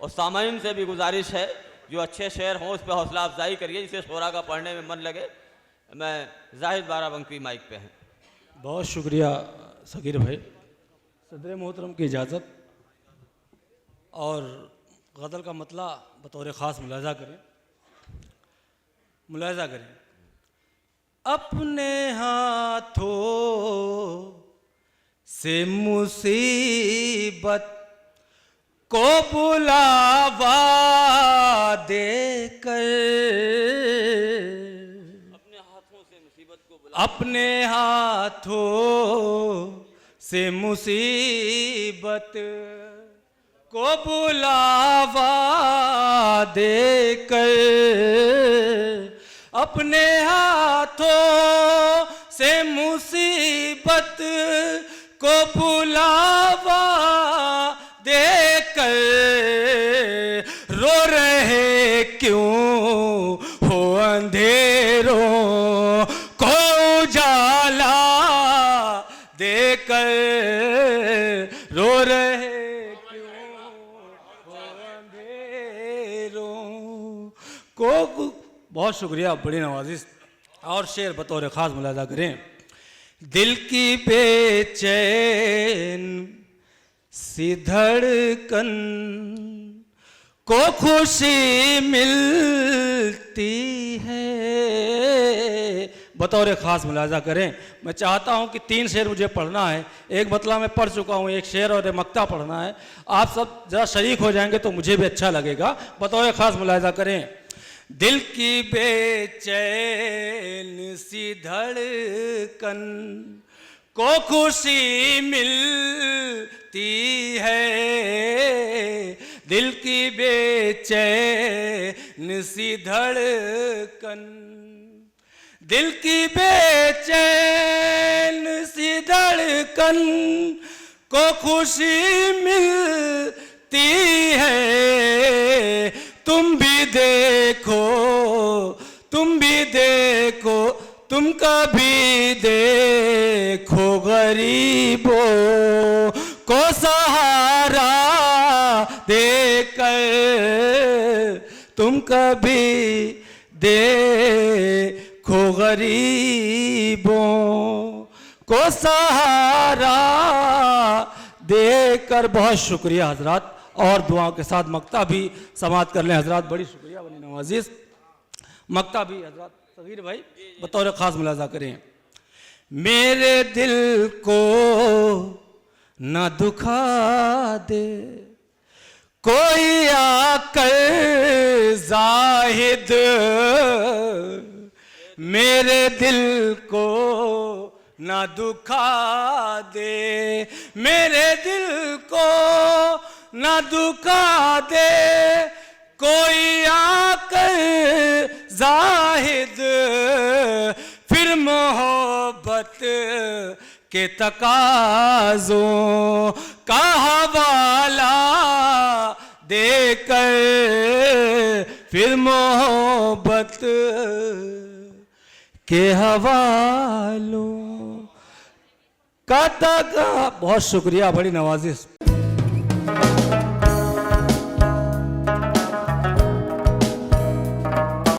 और सामाइन से भी गुजारिश है, जो अच्छे शेर हों उस पर हौसला अफजाई करिए, जिसे शोरा का पढ़ने में मन लगे। मैं जाहिद बाराबंकी माइक पे हैं। बहुत शुक्रिया सगीर भाई। सदर मोहतरम की इजाज़त और गज़ल का मतला बतौर ख़ास मुलाजा करें। अपने हाथों से मुसीबत को बुलावा देकर, अपने हाथों से मुसीबत को बुलावा देकर, अपने हाथों से मुसीबत को बुलावा देकर, रो रहे क्यों हो अंधेरों को उजाला देकर, रो रहे क्यों हो अंधेरों को। बहुत शुक्रिया, बड़ी नवाजिश। और शेर बतौर ख़ास मुलाजा करें। दिल की बेचैन सी धड़कन को खुशी मिलती है, बतौर ख़ास मुलाजा करें। मैं चाहता हूं कि 3 शेर मुझे पढ़ना है। एक मतला मैं पढ़ चुका हूं, एक शेर और एक मक्ता पढ़ना है। आप सब ज़रा शरीक हो जाएंगे तो मुझे भी अच्छा लगेगा। बतौर ख़ास मुलाजा करें। दिल की बेचैन सी धड़कन को खुशी मिलती है, दिल की बेचैन सी धड़कन, दिल की बेचैन सी धड़कन को खुशी मिलती है। तुम भी देखो, तुम भी देखो, तुम कभी देखो गरीबों को सहारा देकर, तुम कभी देखो गरीबों को सहारा देकर। बहुत शुक्रिया हजरात। और दुआओं के साथ मक्ता भी समाप्त कर लें हजरात। बड़ी शुक्रिया, बड़ी नवाजिश। मक्ता भी हजरात सगीर भाई बतौर ख़ास मुलाजा करें। मेरे दिल को न दुखा दे कोई आकर जाहिद, मेरे दिल को न दुखा दे, मेरे दिल को न दुखा दे कोई आकर जाहिद, फिर मोहब्बत के तकाज़ों का हवाला देकर, फिर मोहब्बत के हवालों का तका। बहुत शुक्रिया, बड़ी नवाजिश।